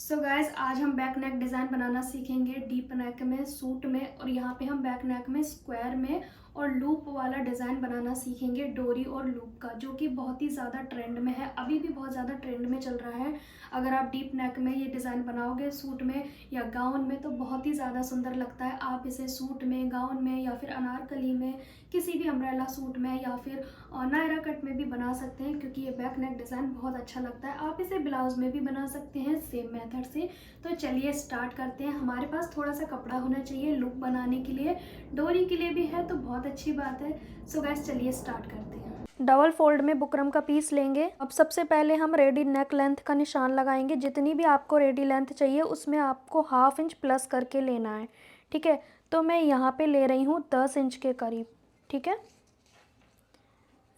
So guys आज हम back neck design बनाना सीखेंगे डीप नेक में, सूट में, और यहाँ पे हम बैक नेक में स्क्वायर में और लूप वाला डिज़ाइन बनाना सीखेंगे डोरी और लूप का, जो कि बहुत ही ज़्यादा ट्रेंड में है, अभी भी बहुत ज़्यादा ट्रेंड में चल रहा है। अगर आप डीप नेक में ये डिज़ाइन बनाओगे सूट में या गाउन में तो बहुत ही ज़्यादा सुंदर लगता है। आप इसे सूट में, गाउन में या फिर अनारकली में, किसी भी अम्ब्रेला सूट में या फिर नायरा कट में भी बना सकते हैं, क्योंकि ये बैक नेक डिज़ाइन बहुत अच्छा लगता है। आप इसे ब्लाउज में भी बना सकते हैं सेम मेथड से। तो चलिए स्टार्ट करते हैं। हमारे पास थोड़ा सा कपड़ा होना चाहिए लुक बनाने के लिए, डोरी के लिए भी है तो बहुत अच्छी बात है। सो गाइस चलिए स्टार्ट करते हैं। डबल फोल्ड में बुकरम का पीस लेंगे। अब सबसे पहले हम रेडी नेक लेंथ का निशान लगाएंगे। जितनी भी आपको रेडी लेंथ चाहिए उसमें आपको ½ इंच प्लस करके लेना है, ठीक है। तो मैं यहाँ पे ले रही हूँ 10 इंच के करीब, ठीक है।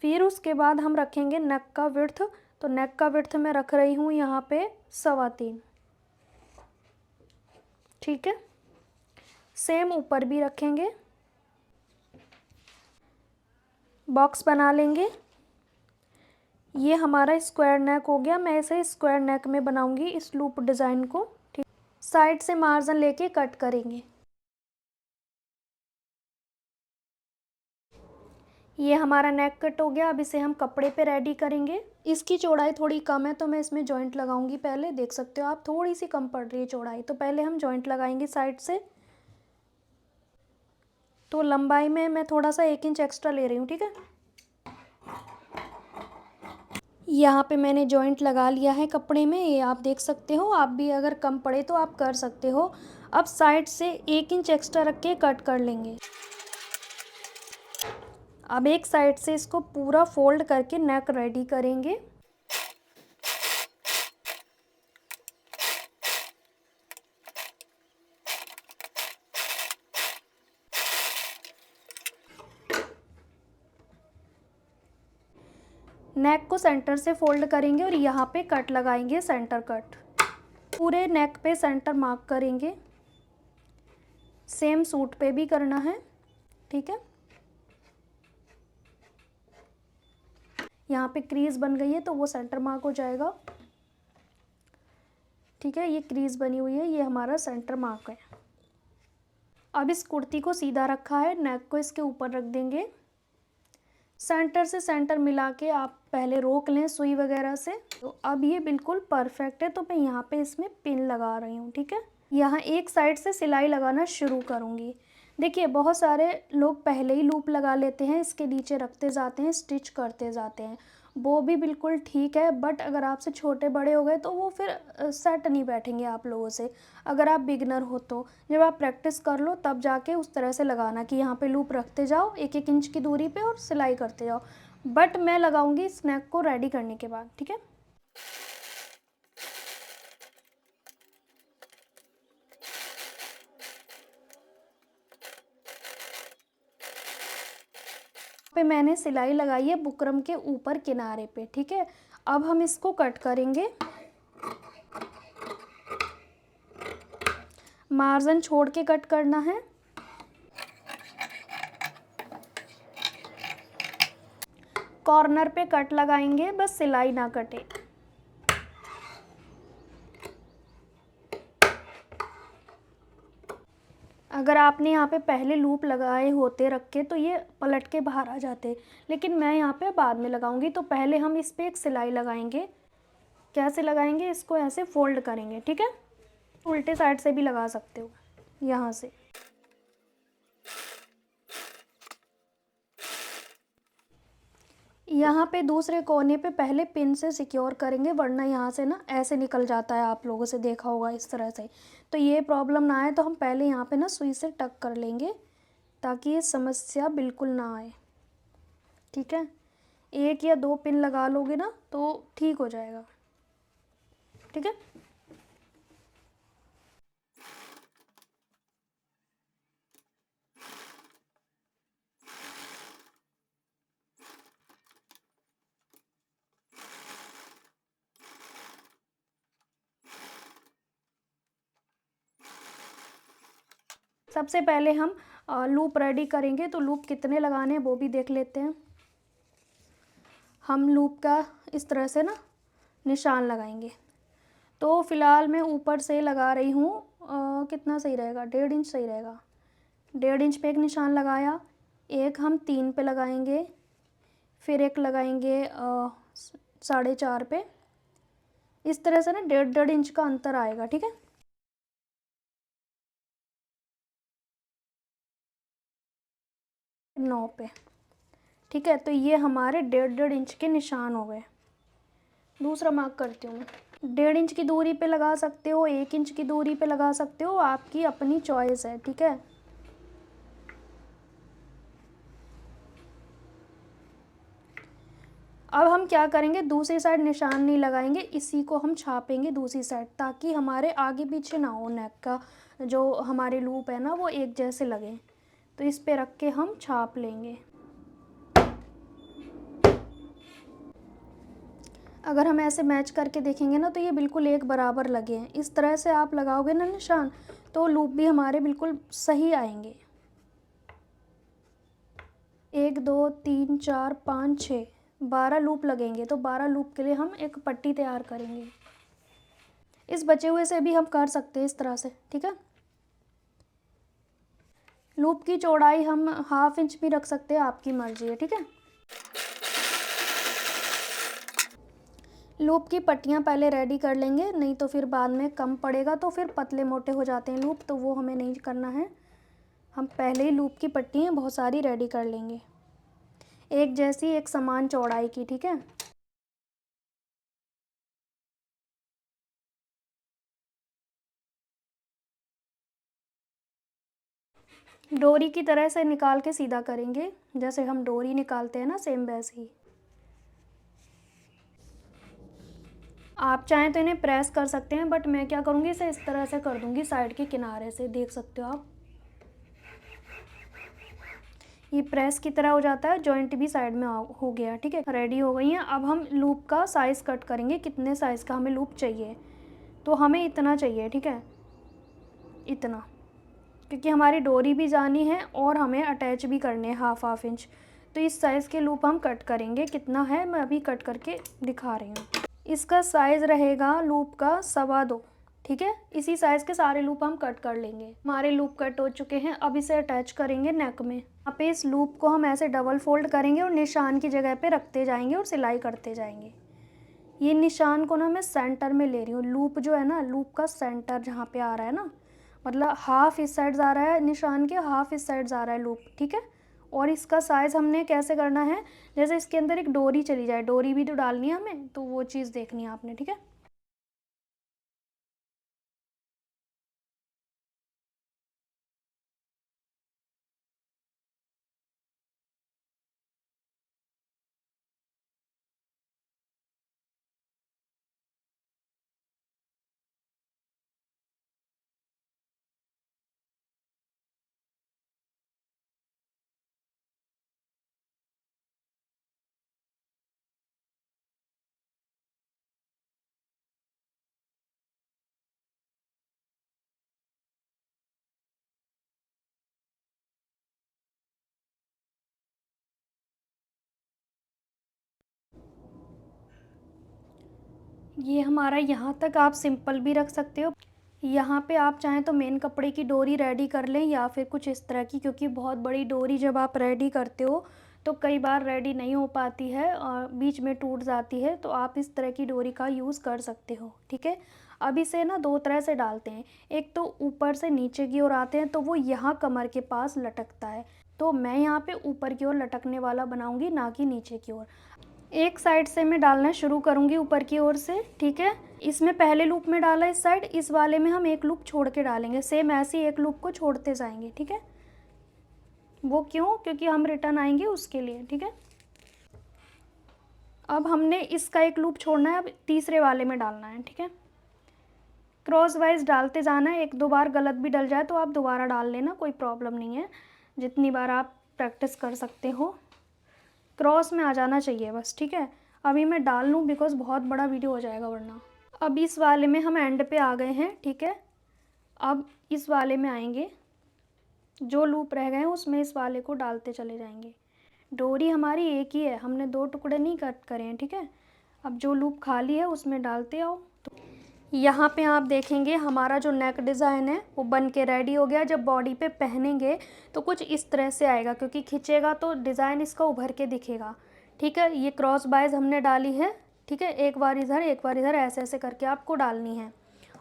फिर उसके बाद हम रखेंगे नेक का विड्थ। तो नेक का विड्थ मैं रख रही हूँ यहाँ पे 3.25, ठीक है। सेम ऊपर भी रखेंगे। बॉक्स बना लेंगे। ये हमारा स्क्वायर नेक हो गया। मैं इसे स्क्वायर नेक में बनाऊंगी इस लूप डिज़ाइन को, ठीक। साइड से मार्जिन लेके कट करेंगे। ये हमारा नेक कट हो गया। अब इसे हम कपड़े पे रेडी करेंगे। इसकी चौड़ाई थोड़ी कम है तो मैं इसमें जॉइंट लगाऊंगी। पहले देख सकते हो आप थोड़ी सी कम पड़ रही है चौड़ाई, तो पहले हम जॉइंट लगाएंगे साइड से। तो लंबाई में मैं थोड़ा सा 1 इंच एक्स्ट्रा ले रही हूँ, ठीक है। यहाँ पे मैंने जॉइंट लगा लिया है कपड़े में, ये आप देख सकते हो। आप भी अगर कम पड़े तो आप कर सकते हो। अब साइड से 1 इंच एक्स्ट्रा रख के कट कर लेंगे। अब एक साइड से इसको पूरा फोल्ड करके नेक रेडी करेंगे। नेक को सेंटर से फोल्ड करेंगे और यहाँ पे कट लगाएंगे, सेंटर कट। पूरे नेक पे सेंटर मार्क करेंगे। सेम सूट पे भी करना है, ठीक है। यहाँ पे क्रीज बन गई है तो वो सेंटर मार्क हो जाएगा, ठीक है। ये क्रीज बनी हुई है, ये हमारा सेंटर मार्क है। अब इस कुर्ती को सीधा रखा है, नेक को इसके ऊपर रख देंगे। सेंटर से सेंटर मिला के आप पहले रोक लें सुई वगैरह से। तो अब ये बिल्कुल परफेक्ट है। तो मैं यहाँ पे इसमें पिन लगा रही हूँ, ठीक है। यहाँ एक साइड से सिलाई लगाना शुरू करूँगी। देखिए बहुत सारे लोग पहले ही लूप लगा लेते हैं, इसके नीचे रखते जाते हैं, स्टिच करते जाते हैं। वो भी बिल्कुल ठीक है, बट अगर आपसे छोटे बड़े हो गए तो वो फिर सेट नहीं बैठेंगे आप लोगों से। अगर आप बिगनर हो तो जब आप प्रैक्टिस कर लो तब जाके उस तरह से लगाना कि यहाँ पे लूप रखते जाओ 1-1 इंच की दूरी पे और सिलाई करते जाओ। बट मैं लगाऊंगी स्नैक को रेडी करने के बाद, ठीक है। पे मैंने सिलाई लगाई है बुकरम के ऊपर किनारे पे, ठीक है। अब हम इसको कट करेंगे। मार्जिन छोड़ के कट करना है। कॉर्नर पे कट लगाएंगे, बस सिलाई ना कटे। अगर आपने यहाँ पे पहले लूप लगाए होते रख के तो ये पलट के बाहर आ जाते, लेकिन मैं यहाँ पे बाद में लगाऊंगी। तो पहले हम इस पे एक सिलाई लगाएंगे। कैसे लगाएंगे, इसको ऐसे फोल्ड करेंगे, ठीक है। उल्टे साइड से भी लगा सकते हो यहाँ से। यहाँ पे दूसरे कोने पे पहले पिन से सिक्योर करेंगे, वरना यहाँ से ना ऐसे निकल जाता है, आप लोगों से देखा होगा इस तरह से। तो ये प्रॉब्लम ना आए तो हम पहले यहाँ पे ना सुई से टक कर लेंगे ताकि ये समस्या बिल्कुल ना आए, ठीक है। 1 या 2 पिन लगा लोगे ना तो ठीक हो जाएगा, ठीक है। सबसे पहले हम लूप रेडी करेंगे। तो लूप कितने लगाने हैं वो भी देख लेते हैं। हम लूप का इस तरह से ना निशान लगाएंगे। तो फ़िलहाल मैं ऊपर से लगा रही हूँ, कितना सही रहेगा, 1.5 इंच सही रहेगा। 1.5 इंच पे एक निशान लगाया, एक हम 3 पे लगाएंगे, फिर एक लगाएंगे 4.5 पे। इस तरह से ना 1.5 इंच का अंतर आएगा, ठीक है। 9 पे, ठीक है। तो ये हमारे 1.5 इंच के निशान हो गए। दूसरा मार्क करती हूँ मैं। 1.5 इंच की दूरी पे लगा सकते हो, 1 इंच की दूरी पे लगा सकते हो, आपकी अपनी चॉइस है, ठीक है। अब हम क्या करेंगे, दूसरी साइड निशान नहीं लगाएंगे, इसी को हम छापेंगे दूसरी साइड, ताकि हमारे आगे पीछे ना हो नेक का जो हमारे लूप है ना वो एक जैसे लगे। तो इस पे रख के हम छाप लेंगे। अगर हम ऐसे मैच करके देखेंगे ना तो ये बिल्कुल एक बराबर लगे हैं। इस तरह से आप लगाओगे ना निशान तो लूप भी हमारे बिल्कुल सही आएंगे। 1 2 3 4 5 6 12 लूप लगेंगे। तो 12 लूप के लिए हम एक पट्टी तैयार करेंगे। इस बचे हुए से भी हम कर सकते हैं इस तरह से, ठीक है। लूप की चौड़ाई हम 1/2 इंच भी रख सकते हैं, आपकी मर्जी है, ठीक है। लूप की पट्टियाँ पहले रेडी कर लेंगे, नहीं तो फिर बाद में कम पड़ेगा तो फिर पतले मोटे हो जाते हैं लूप, तो वो हमें नहीं करना है। हम पहले ही लूप की पट्टियाँ बहुत सारी रेडी कर लेंगे, एक जैसी एक समान चौड़ाई की, ठीक है। डोरी की तरह से निकाल के सीधा करेंगे, जैसे हम डोरी निकालते हैं ना सेम वैसे ही। आप चाहें तो इन्हें प्रेस कर सकते हैं, बट मैं क्या करूँगी, इसे इस तरह से कर दूँगी साइड के किनारे से, देख सकते हो आप। ये प्रेस की तरह हो जाता है, जॉइंट भी साइड में हो गया, ठीक है। रेडी हो गई हैं। अब हम लूप का साइज़ कट करेंगे, कितने साइज़ का हमें लूप चाहिए। तो हमें इतना चाहिए, ठीक है, इतना, क्योंकि हमारी डोरी भी जानी है और हमें अटैच भी करने हैं 1/2 इंच। तो इस साइज़ के लूप हम कट करेंगे। कितना है मैं अभी कट करके दिखा रही हूँ। इसका साइज़ रहेगा लूप का 2.25, ठीक है। इसी साइज़ के सारे लूप हम कट कर लेंगे। हमारे लूप कट हो चुके हैं। अब इसे अटैच करेंगे नेक में। यहाँ पे इस लूप को हम ऐसे डबल फोल्ड करेंगे और निशान की जगह पे रखते जाएंगे और सिलाई करते जाएंगे। ये निशान को ना मैं सेंटर में ले रही हूँ। लूप जो है ना, लूप का सेंटर जहाँ पे आ रहा है ना, मतलब 1/2 इस साइड जा रहा है निशान के, 1/2 इस साइड जा रहा है लूप, ठीक है। और इसका साइज़ हमने कैसे करना है, जैसे इसके अंदर एक डोरी चली जाए, डोरी भी तो डालनी है हमें, तो वो चीज़ देखनी है आपने, ठीक है। ये हमारा यहाँ तक आप सिंपल भी रख सकते हो। यहाँ पे आप चाहें तो मेन कपड़े की डोरी रेडी कर लें या फिर कुछ इस तरह की, क्योंकि बहुत बड़ी डोरी जब आप रेडी करते हो तो कई बार रेडी नहीं हो पाती है और बीच में टूट जाती है, तो आप इस तरह की डोरी का यूज़ कर सकते हो, ठीक है। अब इसे ना 2 तरह से डालते हैं। एक तो ऊपर से नीचे की ओर आते हैं, तो वो यहाँ कमर के पास लटकता है, तो मैं यहाँ पे ऊपर की ओर लटकने वाला बनाऊँगी, ना कि नीचे की ओर। एक साइड से मैं डालना शुरू करूँगी ऊपर की ओर से, ठीक है। इसमें पहले लूप में डाला इस साइड, इस वाले में हम एक लूप छोड़ के डालेंगे, सेम ऐसे ही एक लूप को छोड़ते जाएंगे, ठीक है। वो क्यों, क्योंकि हम रिटर्न आएंगे उसके लिए, ठीक है। अब हमने इसका एक लूप छोड़ना है, अब तीसरे वाले में डालना है, ठीक है। क्रॉस वाइज डालते जाना है। 1-2 बार गलत भी डल जाए तो आप दोबारा डाल लेना, कोई प्रॉब्लम नहीं है, जितनी बार आप प्रैक्टिस कर सकते हो। क्रॉस में आ जाना चाहिए बस, ठीक है। अभी मैं डाल लूँ बिकॉज़ बहुत बड़ा वीडियो हो जाएगा वरना। अब इस वाले में हम एंड पे आ गए हैं, ठीक है। अब इस वाले में आएंगे, जो लूप रह गए हैं उसमें इस वाले को डालते चले जाएंगे। डोरी हमारी एक ही है, हमने 2 टुकड़े नहीं कट करे हैं, ठीक है। अब जो लूप खाली है उसमें डालते आओ। तो यहाँ पे आप देखेंगे हमारा जो नेक डिज़ाइन है वो बन के रेडी हो गया। जब बॉडी पे पहनेंगे तो कुछ इस तरह से आएगा, क्योंकि खींचेगा तो डिज़ाइन इसका उभर के दिखेगा। ठीक है, ये क्रॉस बाइज हमने डाली है। ठीक है, एक बार इधर एक बार इधर ऐसे ऐसे करके आपको डालनी है।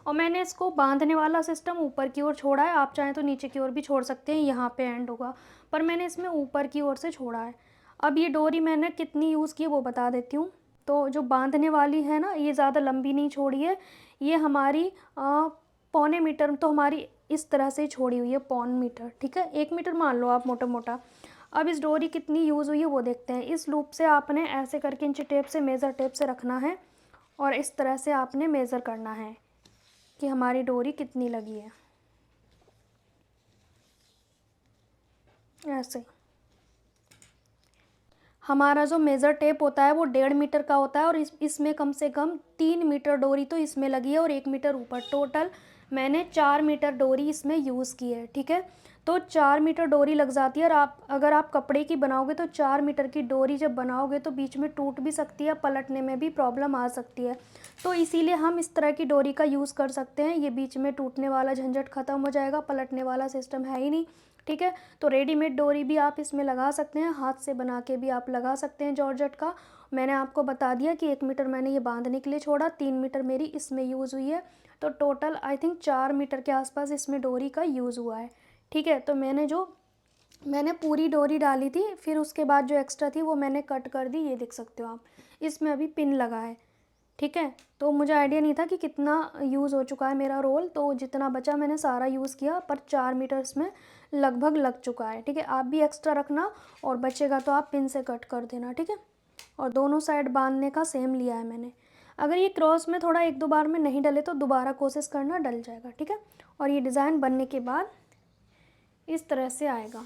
और मैंने इसको बांधने वाला सिस्टम ऊपर की ओर छोड़ा है, आप चाहें तो नीचे की ओर भी छोड़ सकते हैं, यहाँ पे एंड होगा, पर मैंने इसमें ऊपर की ओर से छोड़ा है। अब ये डोरी मैंने कितनी यूज़ की है वो बता देती हूँ। तो जो बांधने वाली है ना, ये ज़्यादा लंबी नहीं छोड़ी है, ये हमारी 1.25 मीटर, तो हमारी इस तरह से छोड़ी हुई है 1.25 मीटर। ठीक है, 1 मीटर मान लो आप मोटा मोटा। अब इस डोरी कितनी यूज़ हुई है वो देखते हैं। इस लूप से आपने ऐसे करके इंची टेप से, मेज़र टेप से रखना है और इस तरह से आपने मेज़र करना है कि हमारी डोरी कितनी लगी है, ऐसे। हमारा जो मेज़र टेप होता है वो 1.5 मीटर का होता है और इसमें कम से कम 3 मीटर डोरी तो इसमें लगी है और 1 मीटर ऊपर। टोटल मैंने 4 मीटर डोरी इसमें यूज़ की है। ठीक है, तो 4 मीटर डोरी लग जाती है। और अगर आप कपड़े की बनाओगे तो 4 मीटर की डोरी जब बनाओगे तो बीच में टूट भी सकती है, पलटने में भी प्रॉब्लम आ सकती है। तो इसीलिए हम इस तरह की डोरी का यूज़ कर सकते हैं। ये बीच में टूटने वाला झंझट ख़त्म हो जाएगा, पलटने वाला सिस्टम है ही नहीं। ठीक है, तो रेडीमेड डोरी भी आप इसमें लगा सकते हैं, हाथ से बना के भी आप लगा सकते हैं जॉर्जेट का। मैंने आपको बता दिया कि 1 मीटर मैंने ये बांधने के लिए छोड़ा, 3 मीटर मेरी इसमें यूज़ हुई है। तो टोटल आई थिंक 4 मीटर के आसपास इसमें डोरी का यूज़ हुआ है। ठीक है, तो मैंने पूरी डोरी डाली थी, फिर उसके बाद जो एक्स्ट्रा थी वो मैंने कट कर दी, ये देख सकते हो आप। इसमें अभी पिन लगा है। ठीक है, तो मुझे आइडिया नहीं था कि कितना यूज़ हो चुका है मेरा रोल, तो जितना बचा मैंने सारा यूज़ किया, पर 4 मीटर इसमें लगभग लग चुका है। ठीक है, आप भी एक्स्ट्रा रखना और बचेगा तो आप पिन से कट कर देना। ठीक है, और दोनों साइड बांधने का सेम लिया है मैंने। अगर ये क्रॉस में थोड़ा 1-2 बार में नहीं डले तो दोबारा कोशिश करना, डल जाएगा। ठीक है, और ये डिज़ाइन बनने के बाद इस तरह से आएगा।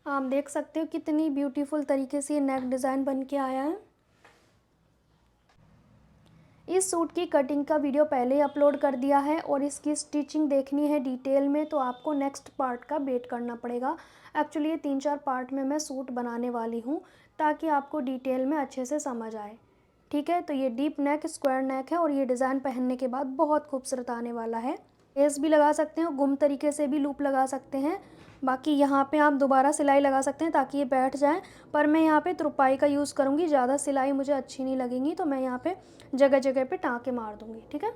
आप देख सकते हो कितनी ब्यूटीफुल तरीके से ये नेक डिज़ाइन बन के आया है। इस सूट की कटिंग का वीडियो पहले ही अपलोड कर दिया है और इसकी स्टिचिंग देखनी है डिटेल में तो आपको नेक्स्ट पार्ट का वेट करना पड़ेगा। एक्चुअली ये 3-4 पार्ट में मैं सूट बनाने वाली हूँ ताकि आपको डिटेल में अच्छे से समझ आए। ठीक है, तो ये डीप नेक स्क्वायर नेक है और ये डिज़ाइन पहनने के बाद बहुत खूबसूरत आने वाला है। लेस भी लगा सकते हैं, गुम तरीके से भी लूप लगा सकते हैं। बाकी यहाँ पे आप दोबारा सिलाई लगा सकते हैं ताकि ये बैठ जाए, पर मैं यहाँ पे तुरपाई का यूज़ करूँगी, ज़्यादा सिलाई मुझे अच्छी नहीं लगेंगी, तो मैं यहाँ पे जगह जगह पे टाँके मार दूँगी। ठीक है,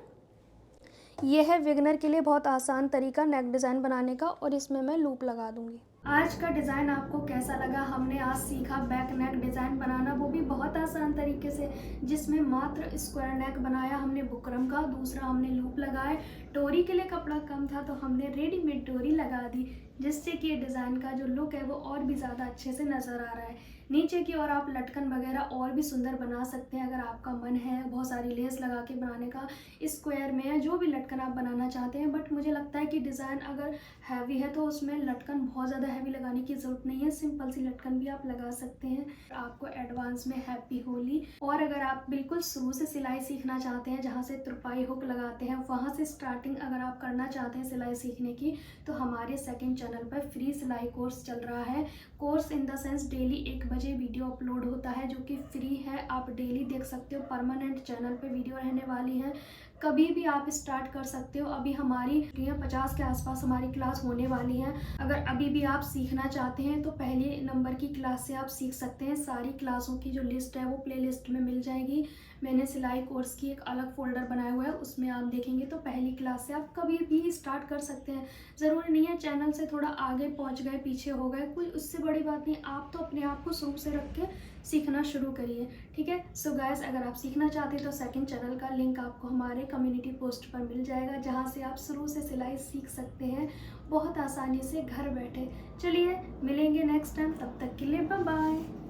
ये है बिगनर के लिए बहुत आसान तरीका नेक डिज़ाइन बनाने का और इसमें मैं लूप लगा दूँगी। आज का डिज़ाइन आपको कैसा लगा? हमने आज सीखा बैक नेक डिज़ाइन बनाना, वो भी बहुत आसान तरीके से, जिसमें मात्र स्क्वायर नेक बनाया हमने बुकरम का, दूसरा हमने लूप लगाए। डोरी के लिए कपड़ा कम था तो हमने रेडीमेड डोरी लगा दी, जिससे कि डिज़ाइन का जो लुक है वो और भी ज़्यादा अच्छे से नज़र आ रहा है। नीचे की ओर आप लटकन वगैरह और भी सुंदर बना सकते हैं अगर आपका मन है बहुत सारी लेस लगा के बनाने का, स्क्वायर में जो भी लटकन आप बनाना चाहते हैं। बट मुझे लगता है कि डिज़ाइन अगर हैवी है तो उसमें लटकन बहुत ज़्यादा हैवी लगाने की ज़रूरत नहीं है, सिंपल सी लटकन भी आप लगा सकते हैं। आपको एडवांस में हैप्पी होली। और अगर आप बिल्कुल शुरू से सिलाई सीखना चाहते हैं, जहाँ से तुरपाई हुक लगाते हैं वहाँ से स्टार्टिंग अगर आप करना चाहते हैं सिलाई सीखने की, तो हमारे सेकंड चैनल पर फ्री सिलाई कोर्स चल रहा है। Course in the sense daily 1 बजे वीडियो अपलोड होता है जो कि फ्री है, आप डेली देख सकते हो। परमानेंट चैनल पे वीडियो रहने वाली है, कभी भी आप स्टार्ट कर सकते हो। अभी हमारी 50 के आसपास हमारी क्लास होने वाली है। अगर अभी भी आप सीखना चाहते हैं तो पहले नंबर की क्लास से आप सीख सकते हैं। सारी क्लासों की जो लिस्ट है वो प्ले लिस्ट में मिल जाएगी। मैंने सिलाई कोर्स की एक अलग फोल्डर बनाया हुआ है, उसमें आप देखेंगे तो पहली क्लास से आप कभी भी स्टार्ट कर सकते हैं। ज़रूरी नहीं है चैनल से थोड़ा आगे पहुंच गए, पीछे हो गए, कोई उससे बड़ी बात नहीं। आप तो अपने आप को शुरू से रख के सीखना शुरू करिए। ठीक है, सो गाइस, अगर आप सीखना चाहते हैं तो सेकंड चैनल का लिंक आपको हमारे कम्युनिटी पोस्ट पर मिल जाएगा, जहां से आप शुरू से सिलाई सीख सकते हैं बहुत आसानी से घर बैठे। चलिए मिलेंगे नेक्स्ट टाइम, तब तक के लिए बाय बाय।